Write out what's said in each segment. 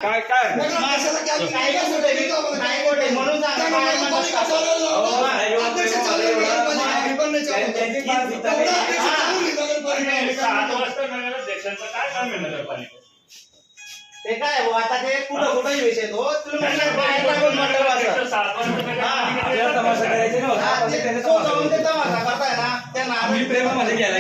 काय काय म्हणून ते काय आता ते कुठं कुठं विषय तो तमाशा करताय ना त्यांना आम्ही प्रेमामध्ये गेला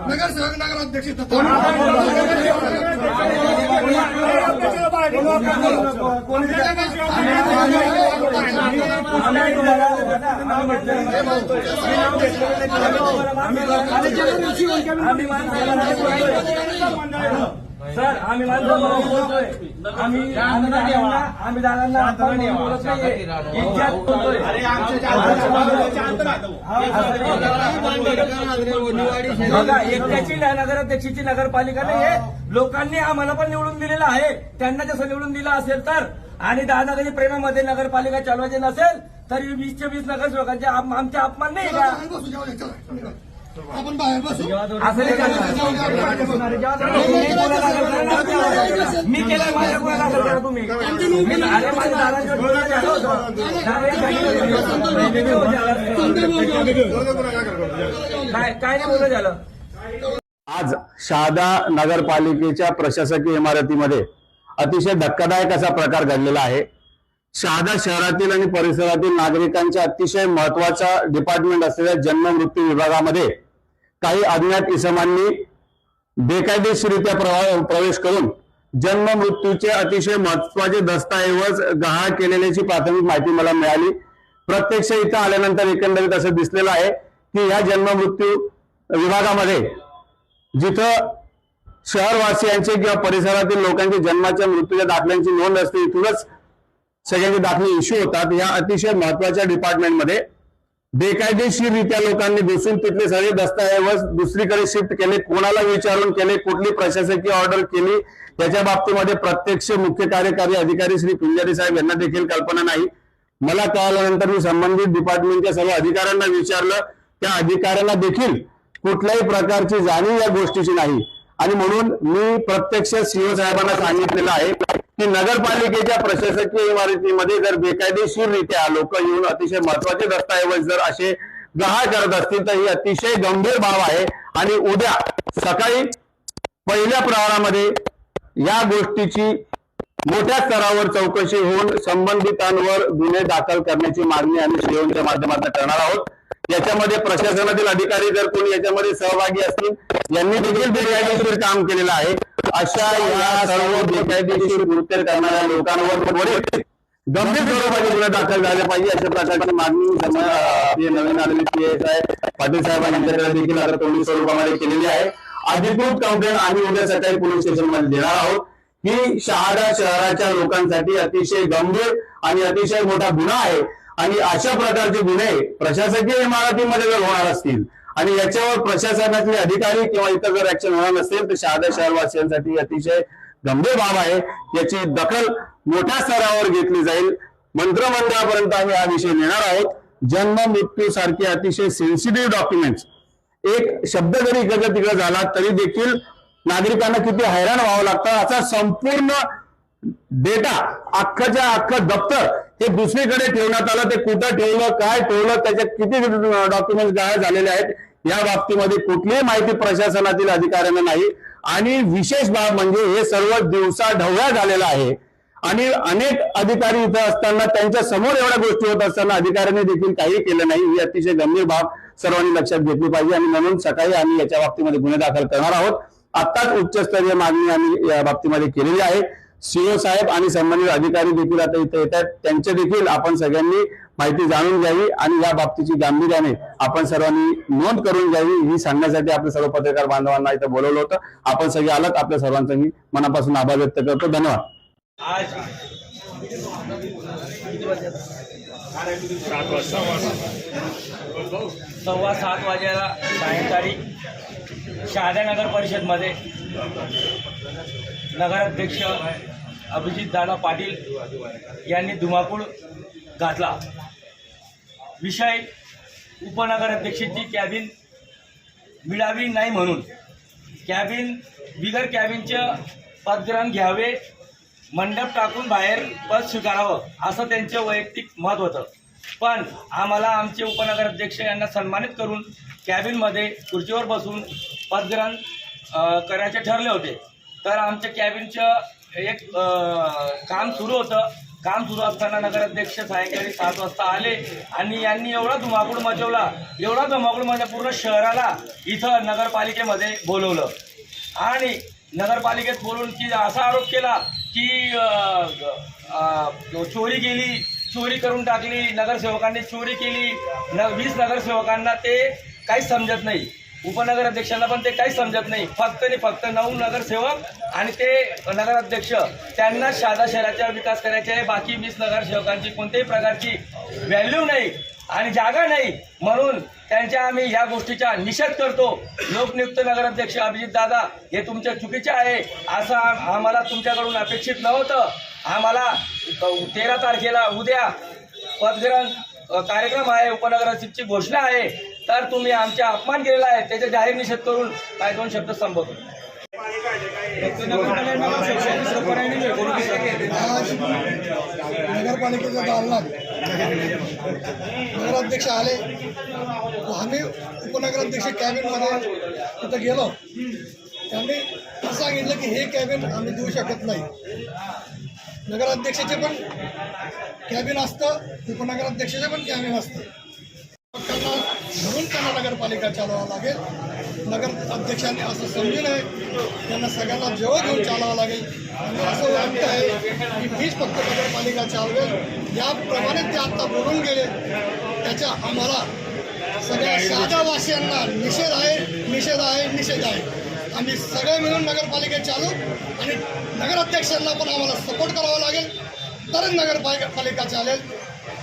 नगरसेवक नगराध्यक्ष सर आम्ही बोलतोय आम्ही दादांना बोलत नाही एकट्याची नगराध्यक्षाची नगरपालिका नाही हे लोकांनी आम्हाला पण निवडून दिलेलं आहे. त्यांना जसं निवडून दिलं असेल तर आणि दादा कधी प्रेमामध्ये नगरपालिका चालवायची नसेल तर 20च्या 20 नगरसेवकांचे आमचे अपमान नाही का? आपण बाहेर बसू मी केलं माझ्या कोणाला करा तुम्ही अरे माझ्या दादांच्या काय नाही बोलणं झालं. आज शहादा नगरपालिकेच्या प्रशासकीय इमारतीमध्ये अतिशय धक्कादायक असा प्रकार घडलेला आहे. शहादा शहरातील आणि परिसरातील नागरिकांच्या अतिशय महत्वाचा डिपार्टमेंट असलेल्या जन्म मृत्यू विभागामध्ये काही अज्ञात इसमांनी बेकायदेशीररित्या प्रवेश करून जन्म मृत्यूचे अतिशय महत्वाचे दस्तऐवज गहाळ केलेल्याची प्राथमिक माहिती मला मिळाली. प्रत्यक्ष इथं आल्यानंतर एकंदरीत असं दिसलेलं आहे की या जन्म मृत्यू विभागामध्ये जिथं शहरवासियांचे किंवा परिसरातील लोकांचे जन्माच्या मृत्यूच्या दाखल्यांची नोंद असते इथूनच सगळ्यांचे दाखले इश्यू होतात. या अतिशय महत्वाच्या डिपार्टमेंटमध्ये बेकायदेशीररित्या लोकांनी घुसून तिथले सगळे दस्तऐवज दुसरीकडे शिफ्ट केले, कोणाला विचारून केले, कुठली प्रशासकीय ऑर्डर केली याच्या बाबतीमध्ये प्रत्यक्ष मुख्य कार्यकारी अधिकारी श्री पिंजारी साहेब यांना देखील कल्पना नाही. मला कळाल्यानंतर मी संबंधित डिपार्टमेंटच्या सर्व अधिकाऱ्यांना विचारलं. त्या अधिकाऱ्यांना देखील कुठल्याही प्रकारची जाणीव या गोष्टीची नाही आणि म्हणून मी प्रत्यक्ष सीओ साहेबांना सांगितलेलं आहे की नगरपालिकेच्या प्रशासकीय इमारतीमध्ये जर बेकायदेशीररित्या लोक येऊन अतिशय महत्वाचे दस्तऐवज जर असे गहाळ करत असतील तर ही अतिशय गंभीर बाब आहे आणि उद्या सकाळी पहिल्या प्रहारामध्ये या गोष्टीची मोठ्या स्तरावर चौकशी होऊन संबंधितांवर गुन्हे दाखल करण्याची मागणी आम्ही सीओच्या माध्यमातून करणार आहोत. याच्यामध्ये प्रशासनातील अधिकारी जर कोणी याच्यामध्ये सहभागी असतील यांनी देखील बेकायदेशीर काम केलेलं आहे. अशा या सर्व बेकायदेशीर कृत्य करणाऱ्या लोकांवर गंभीर स्वरूपाचे गुन्हे दाखल झाले पाहिजे अशा प्रकारची मागणी नवीन आलेले PSI पाटील साहेबांच्याकडे देखील आता तोंडी स्वरूपामध्ये केलेली आहे. अधिकृत कंप्लेंट आम्ही उद्या सकाळी पोलीस स्टेशन मध्ये देणार आहोत. ही शहादा शहराच्या लोकांसाठी अतिशय गंभीर आणि अतिशय मोठा गुन्हा आहे आणि अशा प्रकारचे गुन्हे प्रशासकीय इमारतीमध्ये जर होणार असतील आणि याच्यावर प्रशासनातले अधिकारी किंवा इतर जर ऍक्शन होणार नसेल तर शहादा शहरवासियांसाठी अतिशय गंभीर बाब आहे. याची दखल मोठ्या स्तरावर घेतली जाईल. मंत्रिमंडळापर्यंत आम्ही हा विषय नेणार आहोत. जन्म मृत्यू सारखे अतिशय सेन्सिटिव्ह डॉक्युमेंट्स एक शब्द जरी इकडे तिकडे झाला तरी देखील नागरिकांना किती हैराण व्हावं लागतं. असा संपूर्ण डेटा अख्खच्या अख्खं दप्तर हे दुसरीकडे ठेवण्यात आलं. ते कुठं ठेवलं, काय ठेवलं, त्याच्यात किती डॉक्युमेंट गहाळ झालेले आहेत या बाबतीमध्ये कुठलीही माहिती प्रशासनातील अधिकाऱ्यांना नाही. आणि विशेष बाब म्हणजे हे सर्व दिवसा ढवळ्या झालेलं आहे आणि अनेक अधिकारी इथं असताना त्यांच्या समोर एवढ्या गोष्टी होत असताना अधिकाऱ्यांनी देखील काही केलं नाही. ही अतिशय गंभीर बाब सर्वांनी लक्षात घेतली पाहिजे आणि म्हणून सकाळी आम्ही याच्या बाबतीमध्ये गुन्हे दाखल करणार आहोत. आताच उच्चस्तरीय मागणी आम्ही या बाबतीमध्ये केलेली आहे. सीओ साहेब आणि संबंधित अधिकारी देखील आता इथे येतात. त्यांचे देखील आपण सगळ्यांनी माहिती जाणून घ्यावी आणि या बाबतीची गांभीर्याने आपण सर्वांनी नोंद करून घ्यावी ही सांगण्यासाठी आपल्या सर्व पत्रकार बांधवांना इथं बोलवलं होतं. आपण सगळे आलात. आपल्या सर्वांचा मी मनापासून आभार व्यक्त करतो. धन्यवाद. आज 7:15 वाजेला सायंकाळी शहादा नगर परिषद मध्ये नगराध्यक्ष अभिजितदादा पाटील यांनी धुमाकूळ घातला. विषय उपनगराध्यक्षाची कॅबिन मिळावी नाही म्हणून बिगर कॅबिनचं पदग्रहण घ्यावे, मंडप टाकून बाहेर पद स्वीकारावं असं त्यांचं वैयक्तिक मत होतं. पण आम्हाला आमचे उपनगराध्यक्ष यांना सन्मानित करून कॅबिनमध्ये खुर्चीवर बसून पदग्रहण करायचे ठरले होते. तर आमच्या कॅबिनचं एक काम सुरू होतं. काम सुरू असताना नगराध्यक्ष सायंकाळी 7 वाजता आले आणि यांनी एवढा धुमाकूळ मचवला पूर्ण शहराला इथं नगरपालिकेमध्ये बोलवलं आणि नगरपालिकेत बोलून की असा आरोप केला की चोरी करून टाकली, नगरसेवकांनी चोरी केली. 20 नगरसेवकांना ते काहीच समजत नाही, उपनगराध्यक्षांना पण ते काहीच समजत नाही. फक्त 9 नगरसेवक आणि ते नगराध्यक्ष त्यांना शहादा शहराचा विकास करायचा आहे. बाकी 20 नगरसेवकांची कोणत्याही प्रकारची व्हॅल्यू नाही आणि जागा नाही. म्हणून त्यांच्या आम्ही या गोष्टीचा निषेध करतो. लोकनियुक्त नगराध्यक्ष अभिजितदादा हे तुमच्या चुकीचे आहे असं आम्हाला तुमच्याकडून अपेक्षित नव्हतं. आम्हाला 13 तारखेला उद्या पदग्रहण कार्यक्रम आहे, उपनगराध्यक्षाची घोषणा आहे. तर तुम्ही आमचा अपमान केलेला आहे त्याचा जाहीर निषेध करून काय 2 शब्द संबोधतो. आज नगरपालिकेच्या दालनात नगराध्यक्ष आले. आम्ही उपनगराध्यक्ष कॅबिनमध्ये तिथं गेलो. त्यांनी असं सांगितलं की हे कॅबिन आम्ही देऊ शकत नाही. नगराध्यक्षाचे पण कॅबिन असतं, उपनगराध्यक्षाचे पण कॅबिन असतं. म्हणून त्यांना नगरपालिका चालवावं लागेल. नगराध्यक्षांनी असं समजू नये, त्यांना सगळ्यांना जेव्हा घेऊन चालवावं लागेल. आणि असं वाटतं आहे की मीच फक्त नगरपालिका चालवेल याप्रमाणे ते आत्ता बोलून गेले. त्याच्या आम्हाला सगळ्या शहादावासियांना निषेध आहे. आम्ही सगळे मिळून नगरपालिका चालू आणि नगराध्यक्षांना पण आम्हाला सपोर्ट करावा लागेल, तरच नगरपालिका चालेल.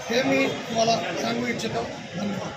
हे मी तुम्हाला सांगू इच्छितो. धन्यवाद.